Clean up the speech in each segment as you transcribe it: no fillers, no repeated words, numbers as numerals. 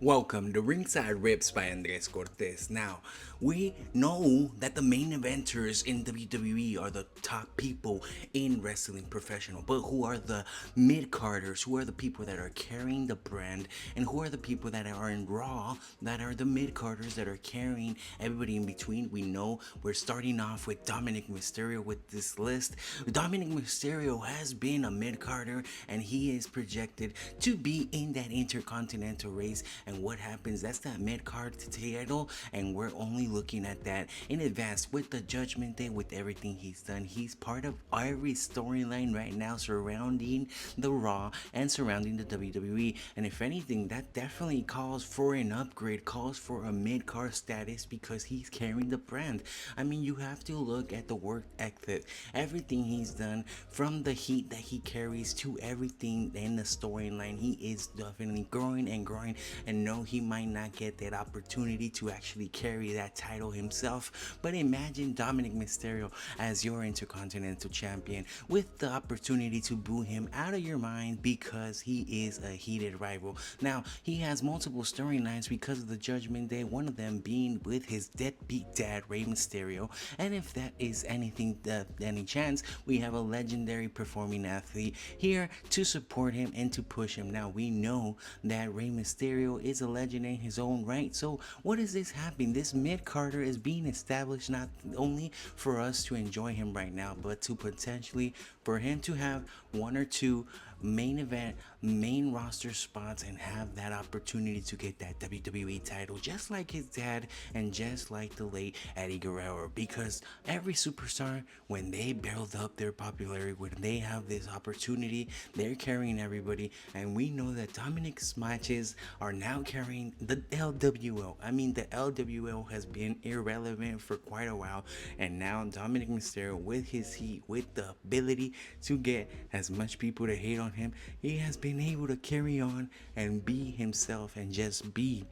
Welcome to Ringside Riffs by Andres Cortes. Now, we know that the main eventers in WWE are the top people in wrestling professional, but who are the mid-carders? Who are the people that are carrying the brand? And who are the people that are in Raw that are the mid-carders that are carrying everybody in between? We know we're starting off with Dominik Mysterio with this list. Dominik Mysterio has been a mid-carder and he is projected to be in that Intercontinental race. And what happens? That's that mid card title, and we're only looking at that in advance with the Judgment Day, with everything he's done. He's part of every storyline right now surrounding the Raw and surrounding the WWE. And if anything, that definitely calls for an upgrade, calls for a mid card status because he's carrying the brand. I mean, you have to look at the work ethic, everything he's done, from the heat that he carries to everything in the storyline. He is definitely growing and growing, and no, he might not get that opportunity to actually carry that title himself. But imagine Dominik Mysterio as your Intercontinental Champion with the opportunity to boo him out of your mind because he is a heated rival. Now, he has multiple storylines because of the Judgment Day, one of them being with his deadbeat dad, Rey Mysterio. And if that is anything, any chance, we have a legendary performing athlete here to support him and to push him. Now, we know that Rey Mysterio is a legend in his own right. So what is this happening? This mid-carder is being established not only for us to enjoy him right now, but to potentially for him to have one or two main event, main roster spots and have that opportunity to get that WWE title, just like his dad and just like the late Eddie Guerrero. Because every superstar, when they build up their popularity, when they have this opportunity, they're carrying everybody. And we know that Dominic's matches are now carrying the LWO. I mean, the LWO has been irrelevant for quite a while, and now Dominik Mysterio, with his heat, with the ability to get as much people to hate on him, he has been able to carry on and be himself and just be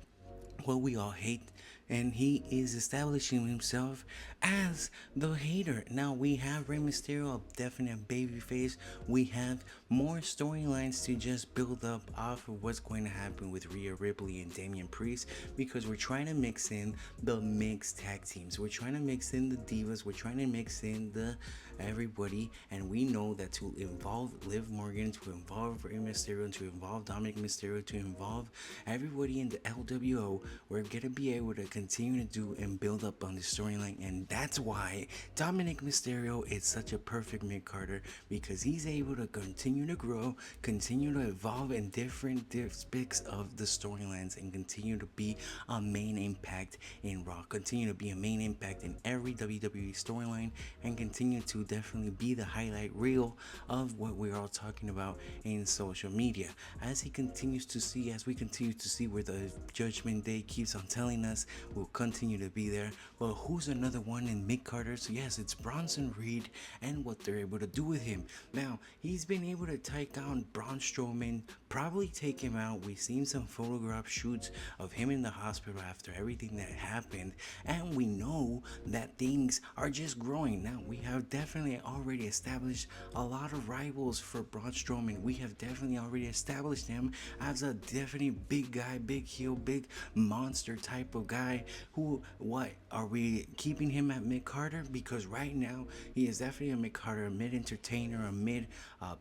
what we all hate, and he is establishing himself as the hater. Now we have Rey Mysterio, a definite babyface. We have more storylines to just build up off of what's going to happen with Rhea Ripley and Damian Priest, because we're trying to mix in the mixed tag teams. We're trying to mix in the divas. We're trying to mix in the everybody, and we know that to involve Liv Morgan, to involve Rey Mysterio, to involve Dominik Mysterio, to involve everybody in the LWO, we're gonna be able to continue to do and build up on the storyline. And that's why Dominik Mysterio is such a perfect mid-carder, because he's able to continue to grow, continue to evolve in different aspects of the storylines, and continue to be a main impact in Raw, continue to be a main impact in every WWE storyline, and continue to definitely be the highlight reel of what we're all talking about in social media. As he continues to see, as we continue to see where the Judgment Day keeps on telling us, will continue to be there. Well, who's another one in mid-carders? Yes, it's Bronson Reed and what they're able to do with him. Now, he's been able to take down Braun Strowman, probably take him out. We've seen some photograph shoots of him in the hospital after everything that happened, and we know that things are just growing. Now, we have definitely already established a lot of rivals for Braun Strowman. We have definitely already established him as a definitely big guy, big heel, big monster type of guy. Who, what are we keeping him at mid Carter? Because right now he is definitely a mid Carter, a mid entertainer, a mid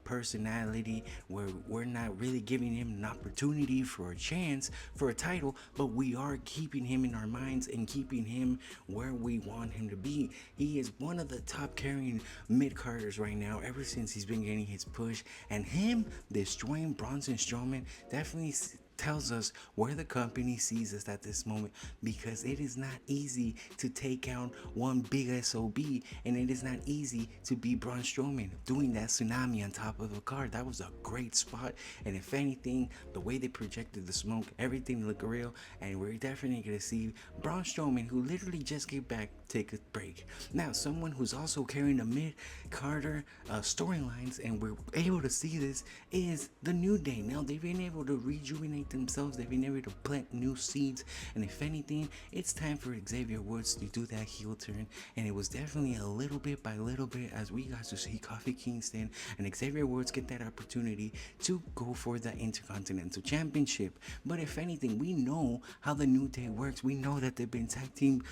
personality, where we're not really giving him an opportunity for a chance for a title, but we are keeping him in our minds and keeping him where we want him to be. He is one of the top carrying mid Carters right now ever since he's been getting his push, and him destroying Bronson Strowman definitely tells us where the company sees us at this moment, because it is not easy to take out one big SOB, and it is not easy to beat Braun Strowman. Doing that tsunami on top of a car, that was a great spot, and if anything, the way they projected the smoke, everything looked real, and we're definitely going to see Braun Strowman, who literally just came back, take a break. Now, someone who's also carrying a mid-Carter storylines, and we're able to see this, is the New Day. Now, they've been able to rejuvenate repopulate themselves. They've been able to plant new seeds. And if anything, it's time for Xavier Woods to do that heel turn. And it was definitely a little bit by little bit as we got to see Kofi Kingston and Xavier Woods get that opportunity to go for the Intercontinental Championship. But if anything, we know how the New Day works. We know that they've been tag team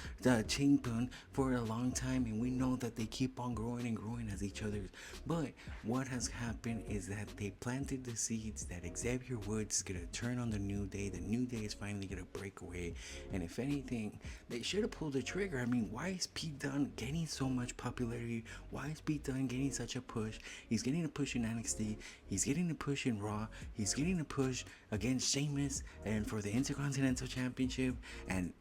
champion for a long time, and we know that they keep on growing and growing as each other. But what has happened is that they planted the seeds that Xavier Woods is gonna turn on the New Day. The New Day is finally gonna break away, and if anything, they should have pulled the trigger. I mean, why is Pete Dunne getting so much popularity? Why is Pete Dunne getting such a push? He's getting a push in NXT. He's getting a push in Raw. He's getting a push against Sheamus and for the Intercontinental Championship and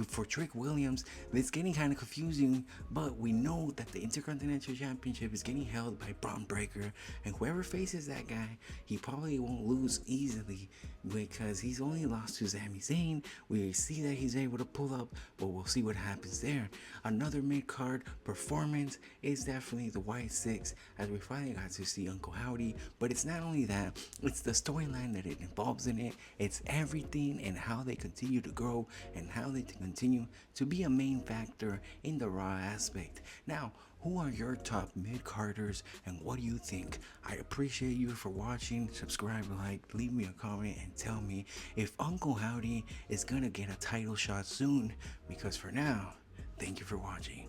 for Trick Williams. It's getting kind of confusing, but we know that the Intercontinental Championship is getting held by Bron Breakker, and whoever faces that guy, he probably won't lose easily because he's only lost to Sami Zayn. We see that he's able to pull up, but we'll see what happens there. Another mid-card performance is definitely the White Six, as we finally got to see Uncle Howdy. But it's not only that, it's the storyline that it involves in it. It's everything and how they continue to grow and how they continue to be a main factor in the Raw aspect. Now, who are your top mid-carders and what do you think? I appreciate you for watching. Subscribe, like, leave me a comment and tell me if Uncle Howdy is gonna get a title shot soon, because for now, thank you for watching.